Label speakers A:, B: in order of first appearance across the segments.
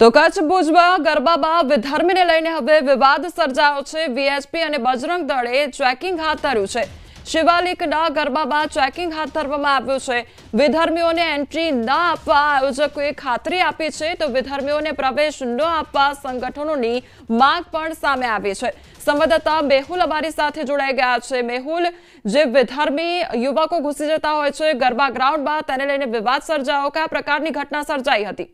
A: તો કચ્છ ભુજમાં ગરબામાં વિધર્મીને લઈને હવે વિવાદ સર્જાયો છે। વીએચપી અને બજરંગ દળે ચેકિંગ હાથ ધર્યું છે। શિવાલિકના ગરબામાં ચેકિંગ હાથ ધરવામાં આવ્યું છે। વિધર્મીઓને એન્ટ્રી ન આપવા આયોજકોએ ખાતરી આપી છે, તો વિધર્મીઓને પ્રવેશ ન આપવા સંગઠનોની માંગ પણ સામે આવી છે। સંવાદદાતા મેહુલ અમારી સાથે જોડાઈ ગયા છે। મેહુલ, જે વિધર્મી યુવકો ઘૂસી જતા હોય છે ગરબા ગ્રાઉન્ડમાં, તેને લઈને વિવાદ સર્જાયો, કયા પ્રકારની ઘટના સર્જાઈ હતી?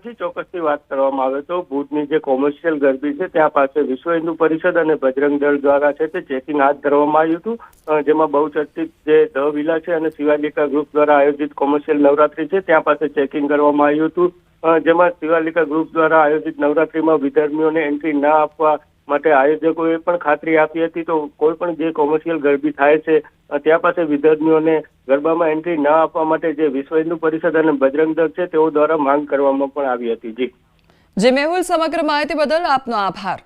B: જી, ચોક્કસથી વાત કરવામાં આવે તો ભુજની જે કોમર્શિયલ ગરબી છે ત્યાં પાસે વિશ્વ હિન્દુ પરિષદ અને બજરંગ દળ દ્વારા છે તે ચેકિંગ હાથ ધરવામાં આવ્યું હતું, જેમાં બહુચર્ચિત જે ધ વિલા છે અને શિવાલિકા ગ્રુપ દ્વારા આયોજિત કોમર્શિયલ નવરાત્રી છે ત્યાં પાસે ચેકિંગ કરવામાં આવ્યું હતું, જેમાં શિવાલિકા ગ્રુપ દ્વારા આયોજિત નવરાત્રીમાં વિધર્મીઓને એન્ટ્રી ના આપવા માટે આયોજકોએ પણ ખાતરી આપી હતી। તો કોઈ પણ જે કોમર્શિયલ ગરબી થાય છે ત્યાં પાસે વિધર્મીઓને ગરબામાં એન્ટ્રી ના આપવા માટે જે વિશ્વ હિન્દુ પરિષદ અને બજરંગ દળ છે તેઓ દ્વારા માંગ કરવામાં પણ આવી હતી।
A: જી મેહુલ, સમગ્ર માહિતી બદલ આપનો આભાર।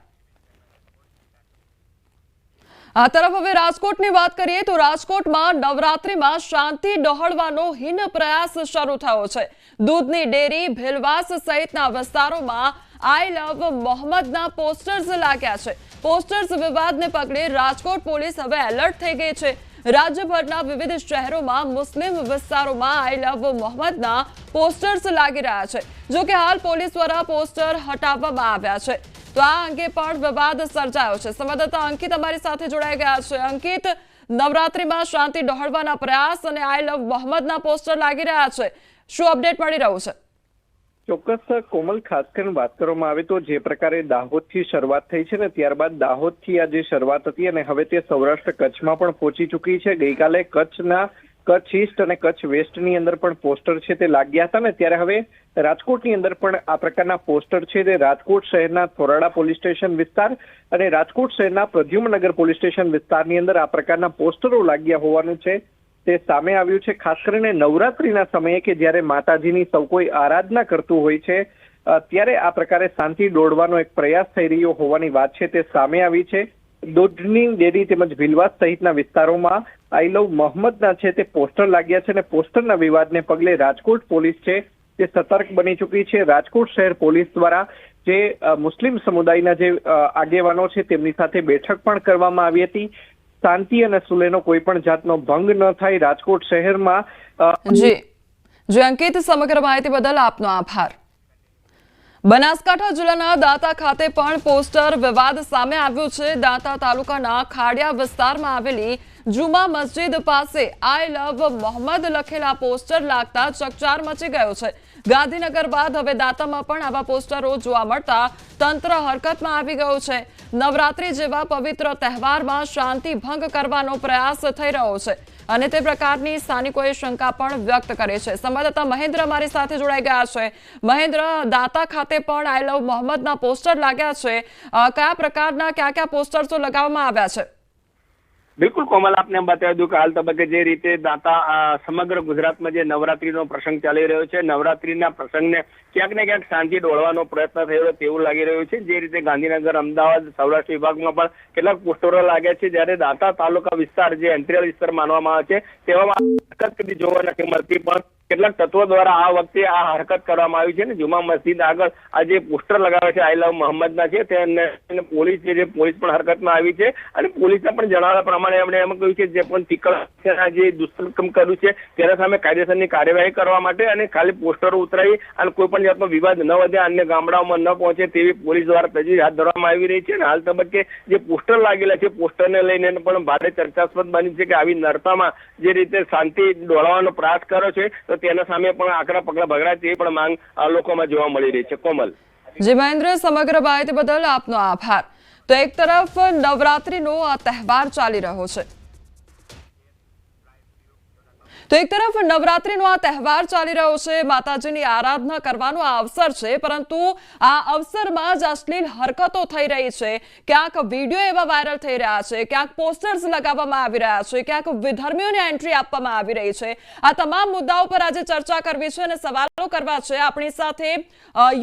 A: આ તરફ હવે રાજકોટની વાત કરીએ તો રાજકોટમાં નવરાત્રીમાં શાંતિ ડહોળવાનો હીન પ્રયાસ શરૂ થયો છે। દૂધની ડેરી, ભેલવાસ સહિતના વિસ્તારોમાં આઈ લવ મોહમ્મદના પોસ્ટર્સ લાગ્યા છે। પોસ્ટર્સ વિવાદને પગલે રાજકોટ પોલીસ હવે એલર્ટ થઈ ગઈ છે। રાજ્યભરના વિવિધ શહેરોમાં મુસ્લિમ વિસ્તારોમાં આઈ લવ મોહમ્મદના પોસ્ટર્સ લાગી રહ્યા છે। જો કે હાલ પોલીસ દ્વારા પોસ્ટર હટાવવામાં આવ્યા છે, તો આ અંગે પણ વિવાદ સર્જાયો છે। સંવાદદાતા અંકિત અમારી સાથે જોડાઈ ગયા છે। અંકિત, નવરાત્રીમાં શાંતિ ડહોળવાના પ્રયાસ અને આઈ લવ મોહમ્મદના પોસ્ટર લાગી રહ્યા છે, શું અપડેટ મળી રહ્યું છે?
C: ચોક્કસ કોમલ, ખાસ કરીને વાત કરવામાં આવે તો જે પ્રકારે દાહોદથી શરૂઆત થઈ છે ને ત્યારબાદ દાહોદથી આ જે શરૂઆત હતી અને હવે તે સૌરાષ્ટ્ર કચ્છમાં પણ પહોંચી ચૂકી છે। ગઈકાલે કચ્છ ઈસ્ટ અને કચ્છ વેસ્ટની અંદર પણ પોસ્ટર છે તે લાગ્યા હતા ને ત્યારે હવે રાજકોટની અંદર પણ આ પ્રકારના પોસ્ટર છે તે રાજકોટ શહેરના થોરાડા પોલીસ સ્ટેશન વિસ્તાર અને રાજકોટ શહેરના પ્રદ્યુમ્નનગર પોલીસ સ્ટેશન વિસ્તારની અંદર આ પ્રકારના પોસ્ટરો લાગ્યા હોવાનું છે તે સામે આવ્યું છે। ખાસ કરીને નવરાત્રીના સમયે કે જ્યારે માતાજીની સૌ કોઈ આરાધના કરતું હોય છે ત્યારે આ પ્રકારે શાંતિ દોડવાનો એક પ્રયાસ થઈ રહ્યો હોવાની વાત છે તે સામે આવી છે। દૂધની ડેરી તેમજ ભીલવાસ સહિતના વિસ્તારોમાં આઈ લવ મોહમ્મદના છે તે પોસ્ટર લાગ્યા છે અને પોસ્ટરના વિવાદને પગલે રાજકોટ પોલીસ છે તે સતર્ક બની ચૂકી છે। રાજકોટ શહેર પોલીસ દ્વારા જે મુસ્લિમ સમુદાયના જે આગેવાનો છે તેમની સાથે બેઠક પણ કરવામાં આવી હતી। શાંતિ અને સુલેહનો કોઈ પણ જાતનો ભંગ ન થાય રાજકોટ શહેરમાં।
A: જી અંકિત, સમગ્ર માહિતી બદલ આપનો આભાર। બનાસકાંઠા જિલ્લાના દાંતા ખાતે પણ પોસ્ટર વિવાદ સામે આવ્યું છે। દાંતા તાલુકાના ખાડિયા વિસ્તારમાં આવેલી જુમા મસ્જિદ પાસે આઈ લવ મોહમ્મદ લખેલા પોસ્ટર લાગતા ચકચાર મચી ગયો છે। ગાંધીનગર બાદ હવે દાંતામાં પણ આવા પોસ્ટરો જોવા મળતા તંત્ર હરકતમાં આવી ગયું છે। નવરાત્રી જેવા પવિત્ર તહેવારમાં શાંતિ ભંગ કરવાનો પ્રયાસ થઈ રહ્યો છે અને તે પ્રકારની સ્થાનિકોએ શંકા પણ વ્યક્ત કરી છે। સંવાદદાતા મહેન્દ્ર અમારી સાથે જોડાઈ ગયા છે। મહેન્દ્ર, દાંતા ખાતે પણ આઈ લવ મોહમ્મદના પોસ્ટર લાગ્યા છે, કયા પ્રકારના કયા પોસ્ટર્સો લગાવવામાં આવ્યા છે?
B: બિલકુલ કોમલ, આપને બતાવી દઉં કે હાલ તબક્કે જે રીતે દાંતા સમગ્ર ગુજરાતમાં જે નવરાત્રીનો પ્રસંગ ચાલી રહ્યો છે, નવરાત્રીના પ્રસંગને ક્યાંક ને ક્યાંક શાંતિ દોડવાનો પ્રયત્ન થયો તેવું લાગી રહ્યું છે। જે રીતે ગાંધીનગર, અમદાવાદ, સૌરાષ્ટ્ર વિભાગમાં પણ કેટલાક પોસ્ટરો લાગ્યા છે, જ્યારે દાંતા તાલુકા વિસ્તાર જે એન્ટ્રીયલ વિસ્તાર માનવામાં આવે છે તેવામાં હરકત કદી જોવા નથી મળતી, પણ કેટલાક તત્વો દ્વારા આ વખતે આ હરકત કરવામાં આવી છે ને જુમા મસ્જિદ આગળ આ જે પોસ્ટર લગાવે છે આઈ લવ મોહમ્મદના છે તેને પોલીસ પણ હરકતમાં આવી છે અને પોલીસના પણ જણાવ્યા પ્રમાણે એમણે એમ કહ્યું છે જે પણ ટીકર જે દુષ્કર્મ કર્યું છે તેના સામે કાયદેસરની કાર્યવાહી કરવા માટે અને ખાલી પોસ્ટરો ઉતરાવી અને કોઈ પણ જાતનો વિવાદ ન વધે, અન્ય ગામડાઓમાં ન પહોંચે તેવી પોલીસ દ્વારા તજવીજ હાથ ધરવામાં આવી રહી છે અને હાલ તબક્કે જે પોસ્ટર લાગેલા છે પોસ્ટરને લઈને પણ ભારે ચર્ચાસ્પદ બની છે કે આવી નરતામાં જે રીતે શાંતિ દોડવાનો પ્રયાસ કર્યો છે તો તેના સામે પણ આકરા પગલા ભગડાય તેવી પણ માંગ લોકોમાં જોવા મળી રહી છે। કોમલ,
A: જી મહેન્દ્ર, સમગ્ર માહિતી બદલ આપનો આભાર। તો એક તરફ નવરાત્રીનો આ તહેવાર ચાલી રહ્યો છે માતાજીની આરાધના કરવાનો આ અવસર છે, પરંતુ આ અવસરમાં જ અશ્લીલ હરકતો થઈ રહી છે। ક્યાંક વિડીયો એવા વાયરલ થઈ રહ્યા છે, ક્યાંક પોસ્ટર્સ લગાવવામાં આવી રહ્યા છે, ક્યાંક વિધર્મીઓને એન્ટ્રી આપવામાં આવી રહી છે। આ તમામ મુદ્દાઓ પર આજે ચર્ચા કરવી છે અને સવાલો કરવા છે। આપણી સાથે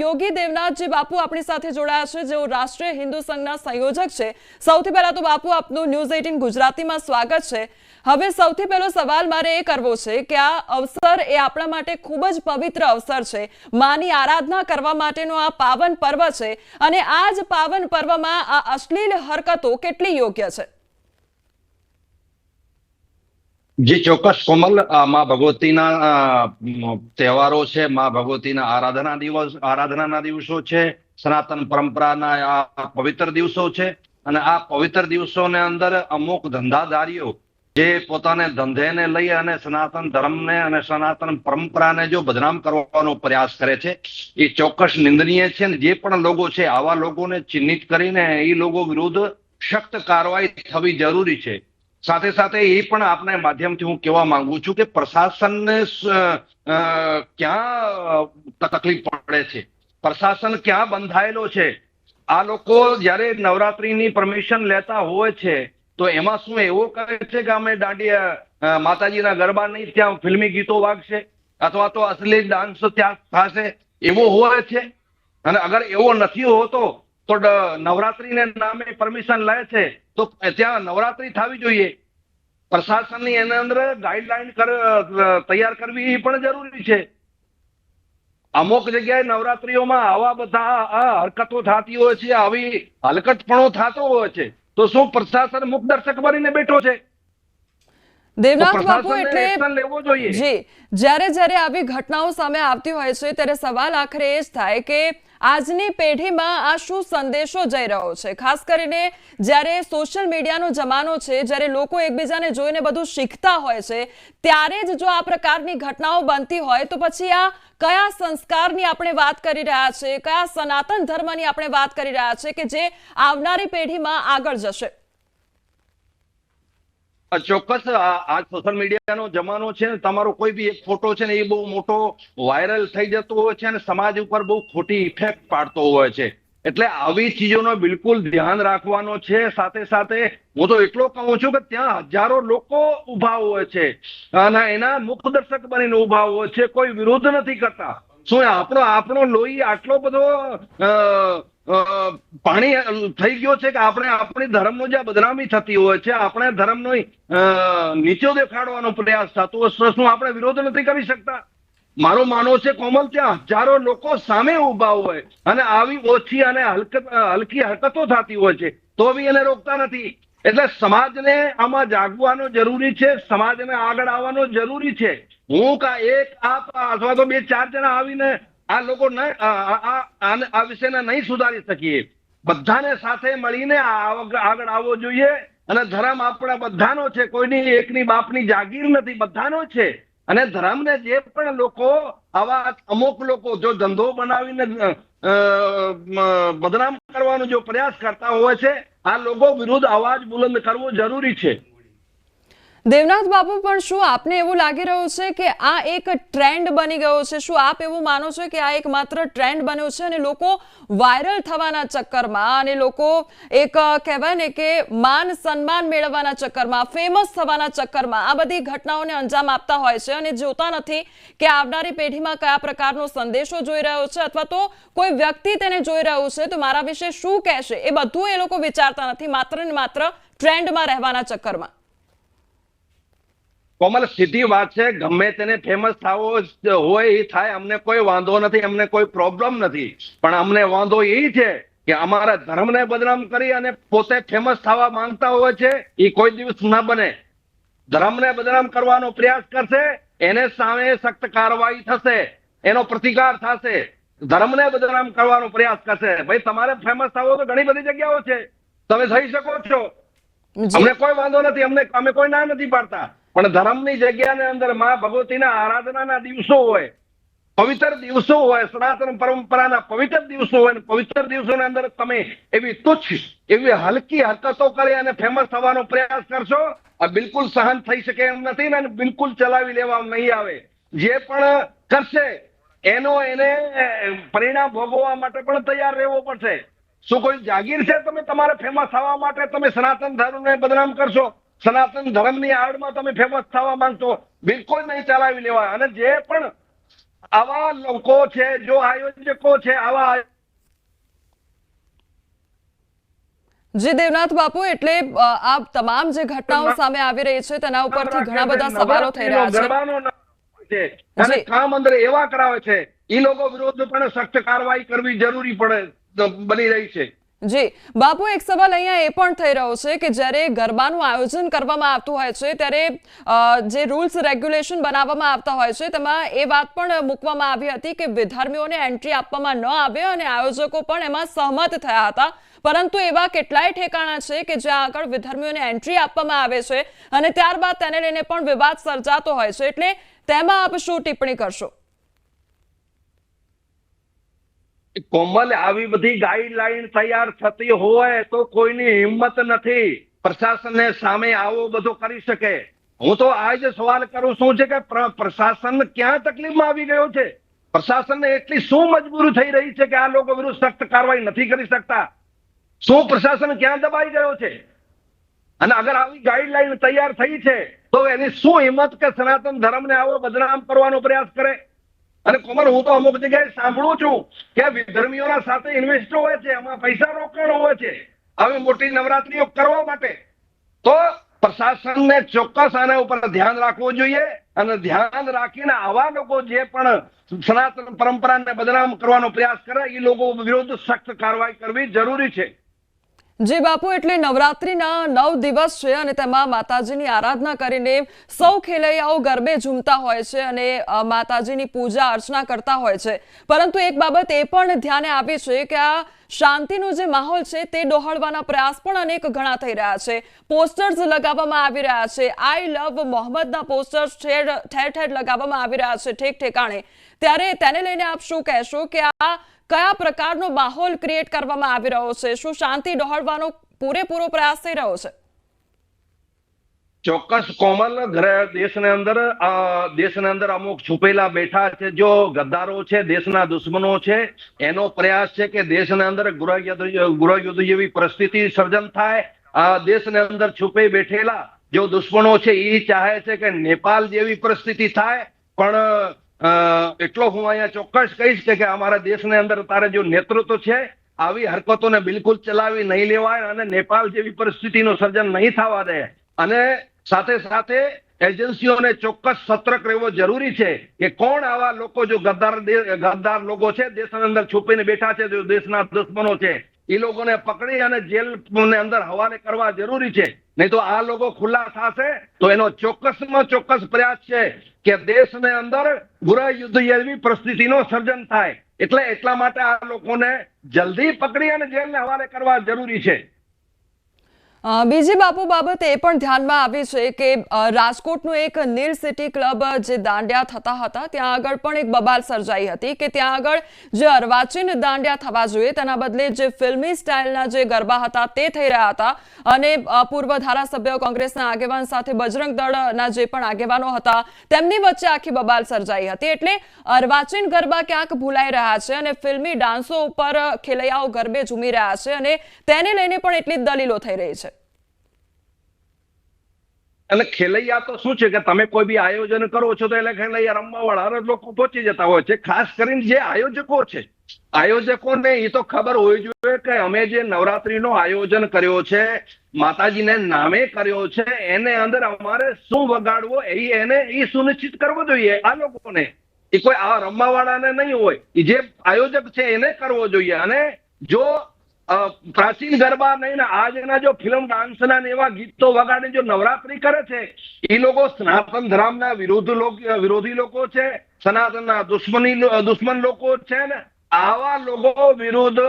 A: યોગી દેવનાથજી બાપુ આપણી સાથે જોડાયા છે, જેઓ રાષ્ટ્રીય હિન્દુ સંઘના સંયોજક છે। સૌથી પહેલા તો બાપુ, આપનું ન્યૂઝ 18 ગુજરાતીમાં સ્વાગત છે। હવે સૌથી પહેલો સવાલ મારે એ કરવો છે કે આ અવસર એ આપણા માટે ખૂબ જ પવિત્ર અવસર છે, માની આરાધના કરવા માટેનો આ પાવન પર્વ છે, અને આ જ પાવન પર્વમાં આ અશ્લીલ હરકતો કેટલી યોગ્ય છે?
D: જી ચોક્કસ કોમલ, માં ભગવતીના તહેવારો છે, માં ભગવતીના આરાધનાના દિવસો છે, સનાતન પરંપરાના આ પવિત્ર દિવસો છે. અને આ પવિત્ર દિવસોને અંદર અમુક ધંધાદારીઓ જે પોતાને ધંધેને લઈ અને સનાતન ધર્મને અને સનાતન પરંપરાને જો બદનામ કરવાનો પ્રયાસ કરે છે, એ ચોક્કસ નિંદનીય છે. ને જે પણ લોકો છે, આવા લોકોને ચિહ્નિત કરીને એ લોકો વિરુદ્ધ સખ્ત કાર્યવાહી થવી જરૂરી છે. સાથે સાથે એ પણ આપના માધ્યમથી હું કહેવા માંગુ છું કે પ્રશાસનને ક્યાં તકલીફ પડે છે, પ્રશાસન ક્યાં બંધાયેલો છે. આ લોકો જયારે નવરાત્રીની પરમિશન લેતા હોય છે તો એમાં શું એવું કરે છે કે અમે દાંડિયા માતાજીના ગરબા નહીં, ત્યાં ફિલ્મી ગીતો વાગશે અથવા તો અસલી ડાન્સ ત્યાં થશે, એવો હોય છે? અને અગર એવો નથી હોતો તો નવરાત્રીને નામે પરમિશન લે છે તો ત્યાં નવરાત્રી થવી જોઈએ. પ્રશાસનની એના અંદર ગાઈડલાઈન તૈયાર કરવી પણ જરૂરી છે. અમુક જગ્યાએ નવરાત્રીઓમાં આવા બધા હરકતો થતી હોય છે, આવી હલકટપણો થતો હોય છે, તો શું પ્રશાસન મુખ દર્શક બનીને બેઠો છે?
A: દેવનાથ બાપુ, એટલે
D: લેવો જોઈએ.
A: જી, જ્યારે આવી ઘટનાઓ સામે આવતી હોય છે ત્યારે સવાલ આખરે એ જ થાય કે આજની પેઢીમાં આ શું સંદેશો જઈ રહ્યો છે? ખાસ કરીને જ્યારે સોશિયલ મીડિયાનો જમાનો છે, જ્યારે લોકો એકબીજાને જોઈને બધું શીખતા હોય છે, ત્યારે જ જો આ પ્રકારની ઘટનાઓ બનતી હોય તો પછી આ કયા સંસ્કારની આપણે વાત કરી રહ્યા છે, કયા સનાતન ધર્મની આપણે વાત કરી રહ્યા છે કે જે આવનારી પેઢીમાં આગળ જશે?
D: ચોક્કસ, આ સોશિયલ મીડિયાનો જમાનો છે ને, તમારો કોઈ બી એક ફોટો છે ને એ બહુ મોટો વાયરલ થઈ જતો હોય છે અને સમાજ ઉપર બહુ ખોટી ઇફેક્ટ પાડતો હોય છે. એટલે આવી ચીજોનો બિલકુલ ધ્યાન રાખવાનો છે. સાથે સાથે હું તો એટલો કહું છું કે ત્યાં હજારો લોકો ઉભા હોય છે અને એના મુખ દર્શક બનીને ઉભા હોય છે, કોઈ વિરોધ નથી કરતા. શું આપણો લોહી આટલો બધો પાણી થઈ ગયો છે કે આપણે આપણી ધર્મનો જે બદનામી થતી હોય છે, આપણે ધર્મનો નીચો દેખાડવાનો પ્રયાસ થતો હોય, શું આપણે વિરોધ નથી કરી શકતા? મારું માનવું છે કોમલ, ત્યાં હજારો લોકો સામે ઉભા હોય અને આવી ઓછી અને હલકી હરકતો થતી હોય છે તો બી એને રોકતા નથી. એટલે સમાજને આમાં જાગવાનો જરૂરી છે, સમાજને આગળ આવવાનો જરૂરી છે. હું એક આપ અથવા તો 2-4 જણા આવીને આ લોકો આ વિષયને નહીં સુધારી શકીએ. બધાને સાથે મળીને આગળ આવવો જોઈએ. અને ધર્મ આપણા બધાનો છે, કોઈની એકની બાપની જાગીર નથી, બધાનો છે. અને ધર્મને જે પણ લોકો આવા અમુક લોકો જો ધંધો બનાવીને બદનામ કરવાનો જો પ્રયાસ કરતા હોય છે, આ લોકો વિરુદ્ધ અવાજ બુલંદ કરવો જરૂરી છે.
A: દેવનાથ બાપુ, પણ શું આપને એવું લાગી રહ્યું છે કે આ એક ટ્રેન્ડ બની ગયો છે? શું આપ એવું માનો છો કે આ એક માત્ર ટ્રેન્ડ બન્યો છે અને લોકો વાયરલ થવાના ચક્કરમાં અને લોકો એક કહેવાય ને કે માન સન્માન મેળવવાના ચક્કરમાં, ફેમસ થવાના ચક્કરમાં આ બધી ઘટનાઓને અંજામ આપતા હોય છે અને જોતા નથી કે આવનારી પેઢીમાં કયા પ્રકારનો સંદેશો જોઈ રહ્યો છે અથવા તો કોઈ વ્યક્તિ તેને જોઈ રહ્યું છે તો મારા વિશે શું કહેશે, એ બધું એ લોકો વિચારતા નથી, માત્ર ને માત્ર ટ્રેન્ડમાં રહેવાના ચક્કરમાં?
D: કોમલ, સીધી વાત છે, ગમે તેને ફેમસ થવો હોય એ થાય, અમને કોઈ વાંધો નથી, અમને કોઈ પ્રોબ્લેમ નથી. પણ અમને વાંધો એ છે કે અમારા ધર્મને બદનામ કરી અને પોતે ફેમસ થવા માંગતા હોય છે, એ કોઈ દિવસ ના બને. ધર્મને બદનામ કરવાનો પ્રયાસ કરશે, એને સામે સખ્ત કાર્યવાહી થશે, એનો પ્રતિકાર થશે. ધર્મને બદનામ કરવાનો પ્રયાસ કરશે, ભાઈ તમારે ફેમસ થવો તો ઘણી બધી જગ્યાઓ છે, તમે થઈ શકો છો, અમને કોઈ વાંધો નથી, અમે કોઈ ના નથી પાડતા. પણ ધર્મની જગ્યાની અંદર માં ભગવતીના આરાધનાના દિવસો હોય, પવિત્ર દિવસો હોય, સનાતન પરંપરાના પવિત્ર દિવસો હોય, પવિત્ર દિવસોની અંદર તમે એવી તુચ્છ, એવી હલકી હરકતો કરી અને ફેમસ થવાનો પ્રયાસ કરશો, આ બિલકુલ સહન થઈ શકે એમ નથી ને બિલકુલ ચલાવી લેવામાં નહીં આવે. જે પણ કરશે એને પરિણામ ભોગવવા માટે પણ તૈયાર રહેવો પડશે. શું કોઈ જાગીર છે તમે તમારે ફેમસ થવા માટે તમે સનાતન ધર્મને બદનામ કરશો? સનાતન ધર્મની આડમાં તમે ફેમસ થવા માંગતો? બિલકુલ નહીં ચલાવી લેવાય. અને જે પણ આવા લોકો છે, જો આયોજકો છે, આવા
A: જી દેવનાથ બાપુ, એટલે આ તમામ જે ઘટનાઓ સામે આવી રહી છે તેના ઉપરથી ઘણા બધા સવાલો થઈ રહ્યા છે.
D: ગરબાનો નામ છે અને કામ અંદર એવા કરાવે છે, એ લોકો વિરુદ્ધ પણ સખ્ત કાર્યવાહી કરવી જરૂરી બની રહી છે.
A: જી બાપુ, એક સવાલ અહીંયા એ પણ થઈ રહ્યો છે કે જ્યારે ગરબાનું આયોજન કરવામાં આવતું હોય છે ત્યારે જે રૂલ્સ રેગ્યુલેશન બનાવવામાં આવતા હોય છે તેમાં એ વાત પણ મૂકવામાં આવી હતી કે વિધર્મીઓને એન્ટ્રી આપવામાં ન આવે અને આયોજકો પણ એમાં સહમત થયા હતા. પરંતુ એવા કેટલાય ઠેકાણા છે કે જ્યાં આગળ વિધર્મીઓને એન્ટ્રી આપવામાં આવે છે અને ત્યારબાદ તેને લઈને પણ વિવાદ સર્જાતો હોય છે, એટલે તેમાં આપ શું ટિપ્પણી કરશો?
D: કોમલ, આવી બધી ગાઈડલાઈન તૈયાર થતી હોય તો કોઈની હિંમત નથી પ્રશાસનને સામે આવો બધો કરી શકે. હું તો આ જ સવાલ કરું છું છે કે પ્રશાસન ક્યાં તકલીફમાં આવી ગયો છે? પ્રશાસનને એટલી શું મજબૂરી થઈ રહી છે કે આ લોકો વિરુદ્ધ સખ્ત કાર્યવાહી નથી કરી શકતા? શું પ્રશાસન ક્યાં દબાઈ ગયો છે? અને અગર આવી ગાઈડલાઈન તૈયાર થઈ છે તો એની શું હિંમત કે સનાતન ધર્મને આવો બદનામ કરવાનો પ્રયાસ કરે? અને કોમલ, હું તો અમુક જગ્યાએ સાંભળું છું કે વિધર્મીઓના સાથે ઇન્વેસ્ટો હોય છે, એમાં પૈસા રોકાણ હોય છે આવી મોટી નવરાત્રીઓ કરવા માટે. તો પ્રશાસનને ચોક્કસ આના ઉપર ધ્યાન રાખવું જોઈએ અને ધ્યાન રાખીને આવા લોકો જે પણ સનાતન પરંપરાને બદનામ કરવાનો પ્રયાસ કરે એ લોકો વિરુદ્ધ સખ્ત કાર્યવાહી કરવી જરૂરી છે.
A: જી બાપુ, એટલે નવરાત્રીના 9 દિવસ છે અને તેમાં માતાજીની આરાધના કરીને સૌ ખેલૈયાઓ ગરબે ઝૂમતા હોય છે અને માતાજીની પૂજા અર્ચના કરતા હોય છે. પરંતુ એક બાબત એ પણ ધ્યાને આવી છે કે આ શાંતિનો જે માહોલ છે તે ડહોળવાના પ્રયાસ પણ અનેક ઘણા થઈ રહ્યા છે. પોસ્ટર્સ લગાવવામાં આવી રહ્યા છે, આઈ લવ મોહમ્મદના પોસ્ટર્સ ઠેર ઠેર લગાવવામાં આવી રહ્યા છે ઠેક ઠેકાણે. ત્યારે તેને લઈને આપ શું કહેશો કે આ કયા પ્રકારનો માહોલ ક્રિએટ કરવામાં આવી રહ્યો છે? શું શાંતિ ડહોળવાનો પૂરેપૂરો પ્રયાસ થઈ રહ્યો છે?
D: ચોક્કસ કોમલ, દેશની અંદર અમુક છુપેલા બેઠા છે જો ગદ્દારો છે, દેશના દુશ્મનો છે. એનો પ્રયાસ છે કે દેશની અંદર ગૃહયુદ્ધ જેવી પરિસ્થિતિ સર્જન થાય. આ દેશની અંદર છુપે બેઠેલા જો દુશ્મનો છે એ ચાહે છે કે નેપાલ જેવી પરિસ્થિતિ થાય. પણ એટલો હું અહીંયા ચોક્કસ કહીશ કે અમારા દેશની અંદર તારે જો નેતૃત્વ છે આવી હરકતોને બિલકુલ ચલાવી નહીં લેવાય અને નેપાલ જેવી પરિસ્થિતિનું સર્જન નહીં થવા દે. અને સાથે સાથે એજન્સીઓને ચોક્કસ સતર્ક રહેવો જરૂરી છે કે કોણ આવા લોકો જો ગદ્દાર લોકો છે દેશની અંદર છુપીને બેઠા છે, જો દેશના દુશ્મનો છે, એ લોકોને પકડી અને જેલની અંદર હવાલે કરવા જરૂરી છે. નહીં તો આ લોકો ખુલ્લા થશે તો એનો ચોક્કસમાં ચોક્કસ પ્રયાસ છે કે દેશને અંદર ગૃહયુદ્ધ જેવી પરિસ્થિતિનો સર્જન થાય. એટલા માટે આ લોકોને જલ્દી પકડી અને જેલને હવાલે કરવા જરૂરી છે.
A: બીજી બાપુ બાબત એ પણ ધ્યાનમાં આવી છે કે રાજકોટનું એક નીલ સિટી ક્લબ જે દાંડિયા થતા હતા ત્યાં આગળ પણ એક બબાલ સર્જાઈ હતી કે ત્યાં આગળ જે અર્વાચીન દાંડિયા થવા જોઈએ તેના બદલે જે ફિલ્મી સ્ટાઇલના જે ગરબા હતા તે થઈ રહ્યા હતા. અને પૂર્વ ધારાસભ્ય કોંગ્રેસના આગેવાન સાથે બજરંગ દળના જે પણ આગેવાનો હતા તેમની વચ્ચે આખી બબાલ સર્જાઈ હતી. એટલે અર્વાચીન ગરબા ક્યાંક ભૂલાઈ રહ્યા છે અને ફિલ્મી ડાન્સો ઉપર ખેલૈયાઓ ગરબે ઝૂમી રહ્યા છે અને તેને લઈને પણ એટલી જ દલીલો થઈ રહી છે.
D: અને ખેલૈયા તો શું છે કે તમે કોઈ બી આયોજન કરો છો તો એટલે ખેલૈયા રમવા વાળા લોકો પહોંચી જતા હોય છે. ખાસ કરીને જે આયોજકો છે, આયોજકોને એ તો ખબર હોવી જોઈએ કે અમે જે નવરાત્રીનો આયોજન કર્યો છે, માતાજીને નામે કર્યો છે, એને અંદર અમારે શું વગાડવો એ સુનિશ્ચિત કરવો જોઈએ. આ લોકોને એ કોઈ આ રમવા વાળાને નહીં હોય, એ જે આયોજક છે એને કરવો જોઈએ. અને જો પ્રાચીન ગરબા નહીં ને આજના જો ફિલ્મ ડાન્સના એવા ગીતો વગાડી જો નવરાત્રી કરે છે એ લોકો સનાતન ધર્મના વિરોધી લોકો છે, સનાતનના દુશ્મન લોકો છે ને આવા લોકો વિરુદ્ધ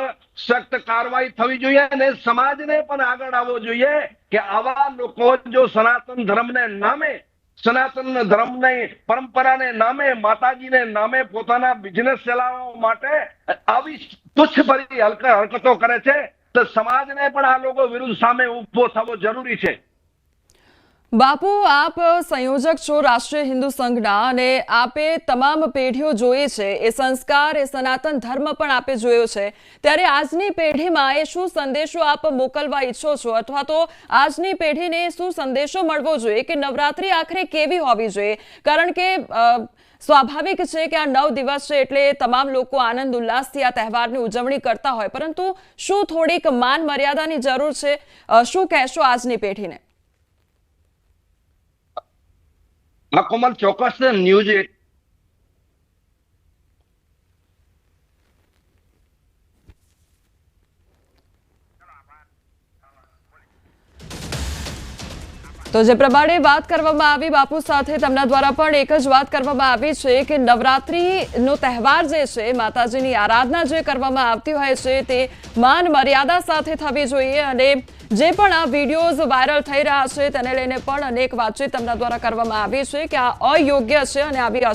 D: સખ્ત કાર્યવાહી થવી જોઈએ અને સમાજને પણ આગળ આવવો જોઈએ કે આવા લોકો જો સનાતન ધર્મને નામે, સનાતન ધર્મની પરંપરાને નામે, માતાજીને નામે પોતાના બિઝનેસ ચલાવવા માટે આવી તુચ્છ ભરી હરકતો કરે છે તો સમાજને પણ આ લોકો વિરુદ્ધ સામે ઉભો થવો જરૂરી છે.
A: બાપુ, આપ સંયોજક છો રાષ્ટ્રીય હિન્દુ સંઘના અને આપે તમામ પેઢીઓ જોઈ છે, એ સંસ્કાર, એ સનાતન ધર્મ પણ આપે જોયો છે. ત્યારે આજની પેઢીમાં એ શું સંદેશો આપ મોકલવા ઈચ્છો છો અથવા તો આજની પેઢીને શું સંદેશો મળવો જોઈએ કે નવરાત્રી આખરે કેવી હોવી જોઈએ? કારણ કે સ્વાભાવિક છે કે આ 9 દિવસ છે એટલે તમામ લોકો આનંદ ઉલ્લાસથી આ તહેવારની ઉજવણી કરતા હોય, પરંતુ શું થોડીક માન મર્યાદાની જરૂર છે? શું કહેશો આજની પેઢીને?
D: હા કોમલ, ચોક્કસ ન્યૂઝ
A: તો જે પ્રમાણે વાત કરવામાં આવી બાપુ સાથે, તેમના દ્વારા પણ એક જ વાત કરવામાં આવી છે કે નવરાત્રીનો તહેવાર જે છે, માતાજીની આરાધના જે કરવામાં આવતી હોય છે તે માન મર્યાદા સાથે થવી જોઈએ, અને જે પણ આ વિડીયોઝ વાયરલ થઈ રહ્યા છે તેને લઈને પણ અનેક વાતચીત તેમના દ્વારા કરવામાં આવી છે કે આ અયોગ્ય છે અને આવી